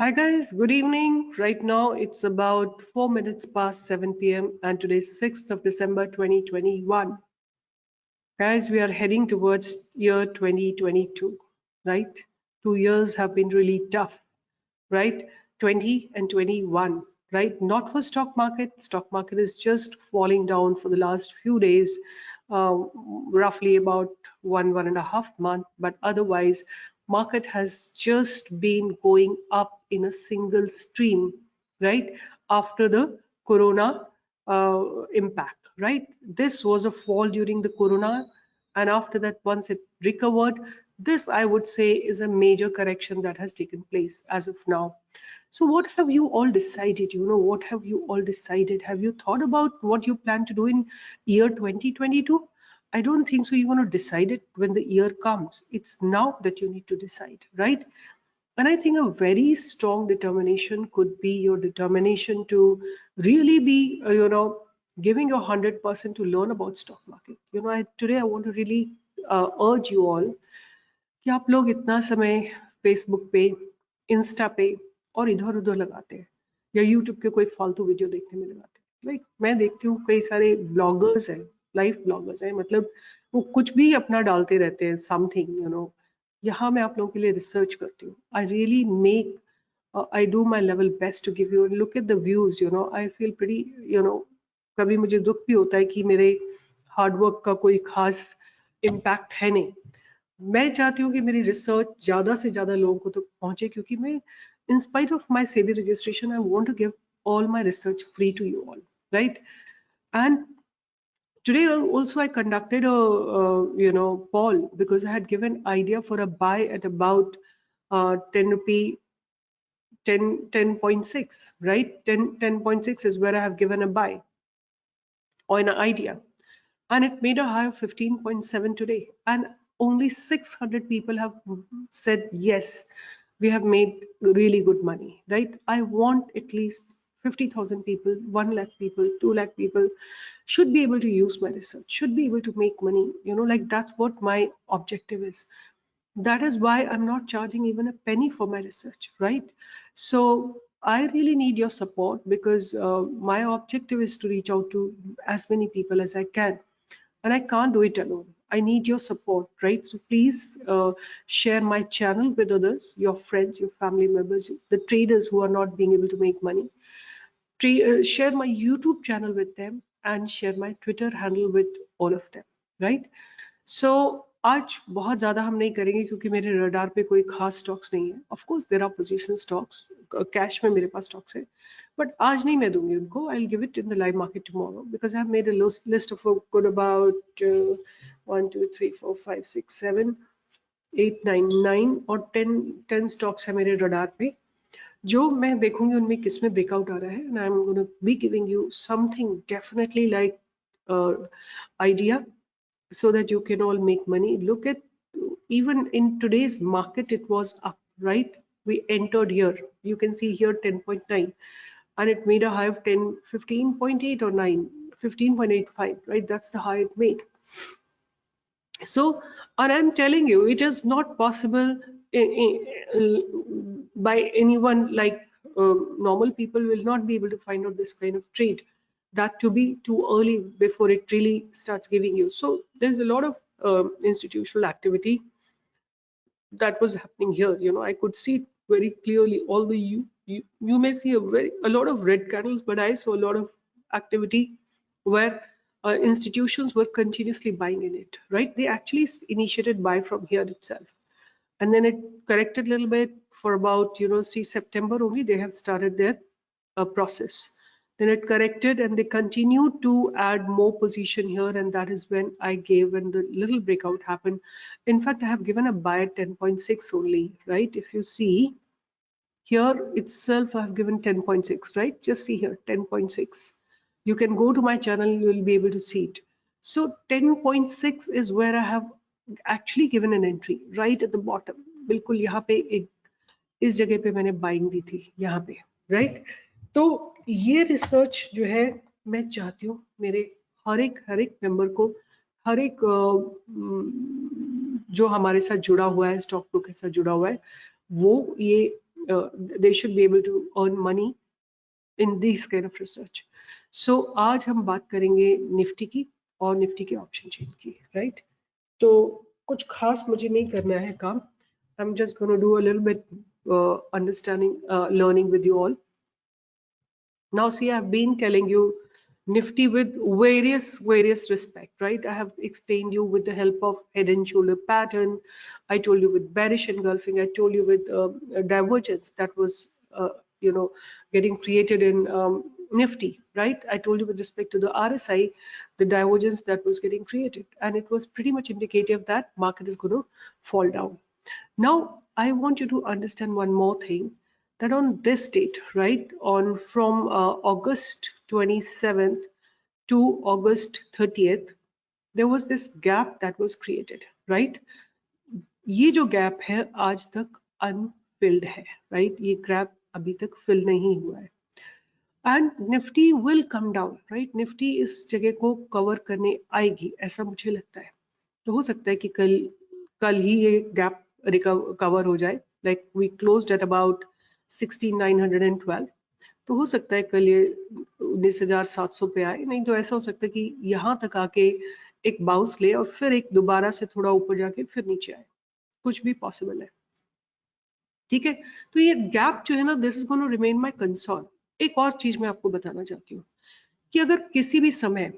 Hi guys, good evening. Right now it's about 4 minutes past 7 p.m. and today's 6th of December 2021. Guys, we are heading towards year 2022, right? 2 years have been really tough, right? 20 and 21, right? Not for stock market. Stock market is just falling down for the last few days, roughly about one and a half month. But otherwise, market has just been going up in a single stream, right? After the corona impact, right? This was a fall during the corona, and after that, once it recovered, this I would say is a major correction that has taken place as of now. So what have you all decided? What have you all decided? Have you thought about what you plan to do in year 2022? I don't think so. You're going to decide it when the year comes. It's now that you need to decide, right? And I think a very strong determination could be your determination to really be, giving your 100% to learn about stock market. Today I want to really urge you all कि आप लोग इतना समय Facebook पे, Insta पे और इधर उधर लगाते हैं या यूट्यूब के कोई फालतू वीडियो देखने में लगाते हैं। लाइक मैं देखती हूँ कई सारे ब्लॉगर्स हैं, लाइफ ब्लॉगर्स हैं, मतलब वो कुछ भी अपना डालते रहते हैं समथिंग। यहाँ मैं आप लोगों के लिए रिसर्च करती हूँ। I really make I do my level best to give you a look at the views. I feel pretty, कभी मुझे दुख भी होता है कि मेरे हार्डवर्क का कोई खास इम्पैक्ट है नहीं। मैं चाहती हूँ कि मेरी रिसर्च ज़्यादा से ज़्यादा लोगों को तक पहुँचे, क्योंकि मैं in spite of my SEBI registration, I want to give all my research free to you all, right? And today also I conducted a poll because I had given idea for a buy at about 10 rupee 10.6, right? 10.6 is where I have given a buy or an idea, and it made a high of 15.7 today, and only 600 people have said yes, we have made really good money, right? I want at least 50,000 people, 1 lakh people, 2 lakh people should be able to use my research, should be able to make money. Like that's what my objective is. That is why I'm not charging even a penny for my research, right? So I really need your support, because my objective is to reach out to as many people as I can, and I can't do it alone. I need your support, right? So please share my channel with others, your friends, your family members, the traders who are not being able to make money. Share my YouTube channel with them and share my Twitter handle with all of them, right? So आज बहुत ज़्यादा हम नहीं करेंगे क्योंकि मेरे radar पे कोई खास स्टॉक्स नहीं है. Of course there are positional stocks, cash में मेरे पास स्टॉक्स है, बट आज नहीं मैं दूंगी उनको. I will give it in the live market tomorrow, because I have made a list of good about 1 2 3 4 5 6 7 8 9 और 10 स्टॉक्स है मेरे रडार पे, जो मैं देखूंगी उनमें किस में ब्रेकआउट आ रहा है, and I am gonna be giving you something definitely like idea, so that you can all make money. Look at, even in today's market it was up, right? We entered here, you can see here 10.9, and it made a high of 15.8 or 9, 15.85, right? That's the high it made. So, and I'm telling you, it is not possible by anyone. Like normal people will not be able to find out this kind of trade, that to be too early before it really starts giving you. So there's a lot of institutional activity that was happening here. I could see it very clearly. Although you may see a lot of red candles, but I saw a lot of activity where institutions were continuously buying in it, right? They actually initiated buy from here itself, and then it corrected a little bit for about, see, September only they have started their process. Then it corrected and they continued to add more position here, and that is when I gave, when the little breakout happened. In fact, I have given a buy at 10.6 only, right? If you see here itself, I have given 10.6, right? Just see here, 10.6. You can go to my channel, you will be able to see it. So 10.6 is where I have actually given an entry, right at the bottom. बिल्कुल यहाँ पे एक इस जगह पे मैंने buying दी थी यहाँ पे, राइट? तो ये रिसर्च जो है मैं चाहती हूँ मेरे हर एक मेंबर को, हर एक जो हमारे साथ जुड़ा हुआ है, स्टॉक ब्रोकर के साथ जुड़ा हुआ है, वो ये they should be able to earn money in these kind of research. So आज हम बात करेंगे निफ्टी की और निफ्टी के ऑप्शन चेन की, राइट? तो कुछ खास मुझे नहीं करना है काम. I'm just going to do a little bit understanding, learning with you all. Now see, I've been telling you Nifty with various respect, right? I have explained you with the help of head and shoulder pattern. I told you with bearish engulfing. I told you with divergence that was, getting created in Nifty, right? I told you with respect to the RSI, the divergence that was getting created, and it was pretty much indicative that market is going to fall down. Now, I want you to understand one more thing, that on this date, right, on from August 27th to August 30th, there was this gap that was created, right? ये जो gap है आज तक Anfield है, right? ये gap अभी तक fill नहीं हुआ है. And Nifty will come down, right? Nifty इस जगह को कवर करने आएगी, ऐसा मुझे लगता है. तो हो सकता है कि कल ही ये गैप कवर हो जाए. Like we closed at about 16,912. तो हो सकता है कल ये 19,700 पे आए. नहीं तो ऐसा हो सकता है कि यहाँ तक आके एक बाउंस ले और फिर एक दोबारा से थोड़ा ऊपर जाके फिर नीचे आए. कुछ भी पॉसिबल है, ठीक है? तो ये गैप जो है ना, this is going to remain my concern. एक और चीज मैं आपको बताना चाहती हूँ कि अगर किसी भी समय,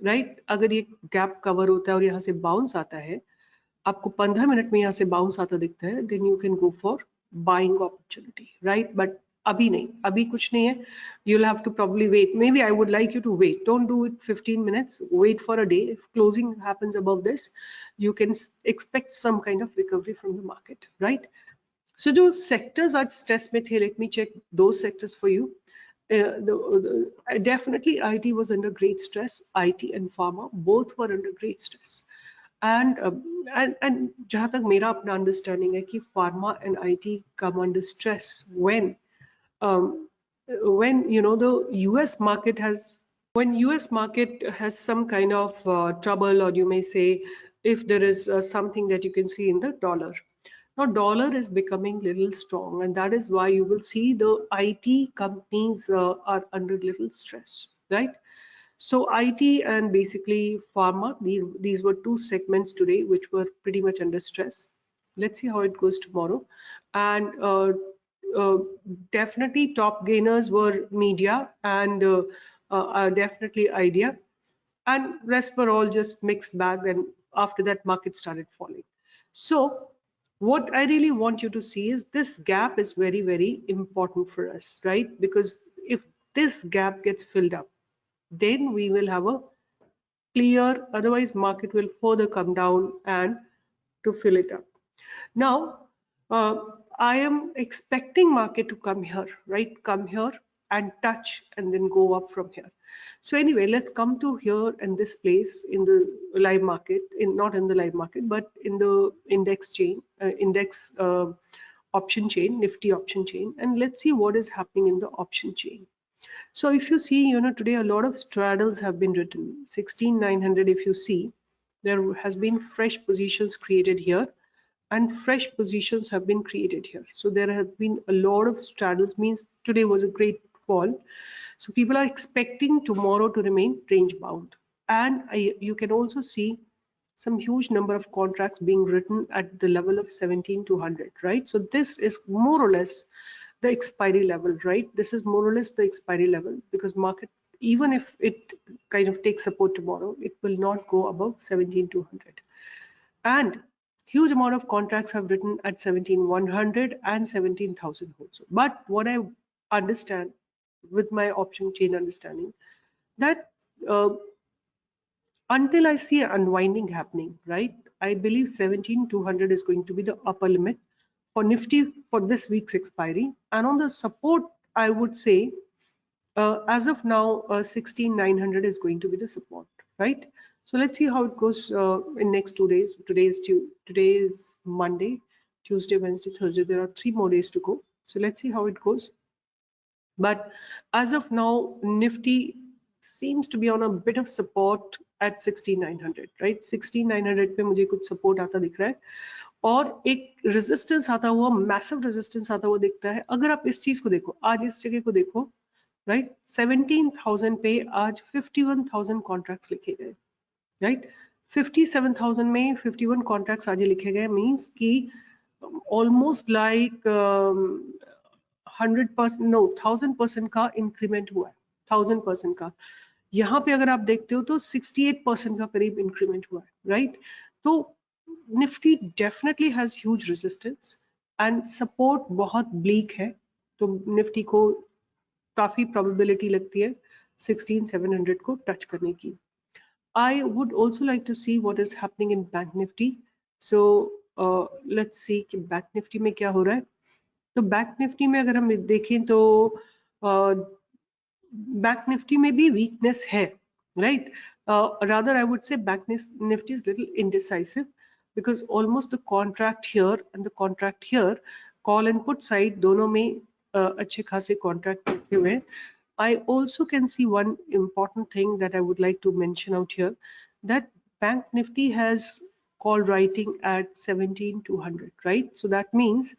राइट, अगर ये गैप कवर होता है और यहाँ से बाउंस आता है, आपको 15 मिनट में यहाँ से बाउंस आता दिखता है, then you can go for buying opportunity, right? But अभी नहीं, अभी कुछ नहीं है. You will have to probably wait. Maybe I would like you to wait. Don't do it 15 minutes. Wait for a day. If closing happens above this, you can expect some kind of recovery from the market, right? So जो sectors आज stress में थे, let me check those sectors for you. Definitely IT was under great stress. IT and pharma both were under great stress. And जहाँ तक मेरा अपना understanding है कि pharma and IT come under stress when the US market has, when US market has some kind of trouble, or you may say if there is something that you can see in the dollar. Now dollar is becoming little strong, and that is why you will see the IT companies are under little stress, right? So IT and basically pharma, these were two segments today which were pretty much under stress. Let's see how it goes tomorrow. And definitely top gainers were media and definitely idea, and rest were all just mixed bag, and after that market started falling. So what I really want you to see is this gap is very important for us, right? Because if this gap gets filled up, then we will have a clear, otherwise market will further come down and to fill it up. Now I am expecting market to come here, right? Come here and touch and then go up from here. So anyway, let's come to here in this place in the live market, not in the live market, but in the index chain, option chain, Nifty option chain, and let's see what is happening in the option chain. So if you see, today a lot of straddles have been written. 16,900, if you see, there has been fresh positions created here, and fresh positions have been created here. So there have been a lot of straddles, means today was a great fall. So people are expecting tomorrow to remain range bound. And you can also see some huge number of contracts being written at the level of 17,200, right? So this is more or less the expiry level, right? This is more or less the expiry level, because market, even if it kind of takes support tomorrow, it will not go above 17,200. And huge amount of contracts have written at 17,100 and 17,000 also. But what I understand with my option chain understanding, that until I see unwinding happening, right, I believe 17,200 is going to be the upper limit for Nifty for this week's expiry. And on the support, I would say as of now 16,900 is going to be the support, right? So let's see how it goes in next 2 days. Today is Monday, Tuesday, Wednesday, Thursday. There are 3 more days to go. So let's see how it goes. But as of now, Nifty seems to be on a bit of support at 16,900, right? 16,900 पे मुझे कुछ support आता दिख रहा है. और एक resistance आता हुआ, मैसिव रेजिस्टेंस आता हुआ दिखता है। अगर आप इस चीज को देखो, आज इस जगह को देखो, राइट, 17,000 पे आज 51,000 कॉन्ट्रैक्ट्स लिखे गए, राइट। 57,000 में 51 कॉन्ट्रैक्ट्स आज लिखे गए, मींस कि ऑलमोस्ट लाइक 100%, नो 1000% का इंक्रीमेंट हुआ है, 1000% का। यहाँ पे अगर आप देखते हो तो 68% का करीब इंक्रीमेंट हुआ है, राइट। तो Nifty definitely has huge resistance and support बहुत ब्लीक है, तो निफ्टी को काफी प्रोबेबिलिटी लगती है 16,700 को टच करने की। I would also like to see what is happening in Bank Nifty. So let's see कि Bank Nifty में क्या हो रहा है। तो Bank Nifty में अगर हम देखें तो Bank Nifty में भी weakness है, right? Rather, I would say Bank Nifty is little indecisive because almost the contract here and the contract here, call and put side दोनों में अच्छे खासे contract रखे हुए हैं। I also can see one important thing that I would like to mention out here, that Bank Nifty has call writing at 17,200, right? So that means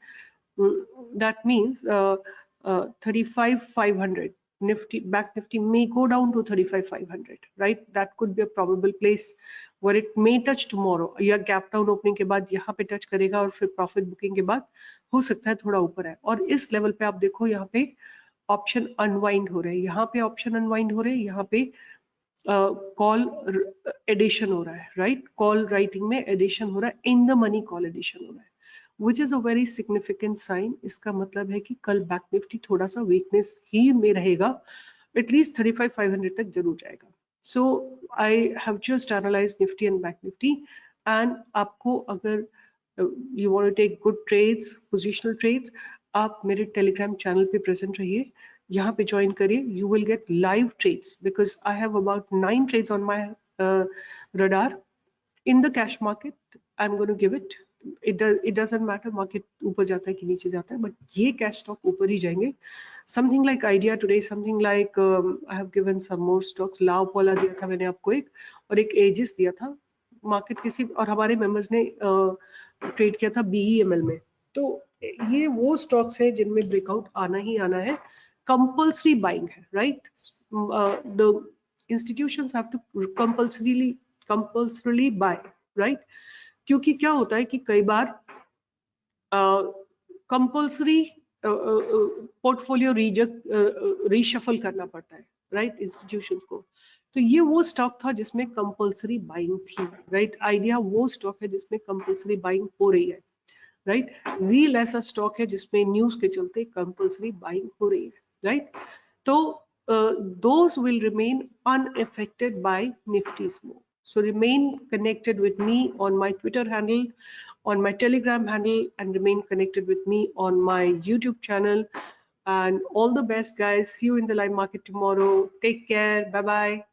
35,500. Nifty, Bank Nifty may go down to 35,500, right? That could be a probable place where it may touch tomorrow, या gap down opening के बाद यहाँ पे touch करेगा और फिर profit booking के बाद हो सकता है थोड़ा ऊपर है। और इस लेवल पे आप देखो यहाँ पे ऑप्शन अनवाइंड हो रहे हैं, यहाँ पे ऑप्शन अनवाइंड हो रहे हैं, यहाँ पे कॉल एडिशन हो रहा है, राइट। कॉल राइटिंग में एडिशन हो रहा है, in the money call addition हो रहा है, which is a very significant sign. इसका मतलब है कि कल बैंक निफ्टी थोड़ा सा वीकनेस ही में रहेगा, एटलीस्ट 35,500 तक जरूर जाएगा। So I have just analyse Nifty and Bank Nifty, and आपको अगर you want to take good trades, positional trades, आप मेरे टेलीग्राम चैनल पे प्रेजेंट रहिए, यहाँ पे ज्वाइन करिए। You will get live trades because I have about 9 trades on my radar in the cash market. I'm going to give it. It doesn't matter market ऊपर जाता है कि नीचे जाता है, but ये cash stock ऊपर ही जाएंगे। Something like idea today, something like I have given some more stocks. लाओपोला दिया था मैंने आपको एक, और एक एजिस दिया था मार्केट किसी, और हमारे मेंबर्स ने ट्रेड किया था BEML में। तो ये वो स्टॉक्स है जिनमें ब्रेकआउट आना ही आना है, कंपल्सरी बाइंग है, right. The institutions have to compulsorily buy, right. क्योंकि क्या होता है कि कई बार कंपल्सरी पोर्टफोलियो रीशफल करना पड़ता है, राइट, इंस्टीट्यूशंस को। तो ये वो स्टॉक था जिसमें कंपल्सरी बाइंग थी, राइट। आइडिया वो स्टॉक है जिसमें कंपल्सरी बाइंग हो रही है, राइट। व्हील ऐसा स्टॉक है जिसमें न्यूज के चलते कंपल्सरी बाइंग हो रही है, राइट। तो those will remain unaffected by Nifty's move. So remain connected with me on my Twitter handle, on my Telegram handle, and remain connected with me on my YouTube channel. And all the best, guys. See you in the live market tomorrow. Take care. Bye bye.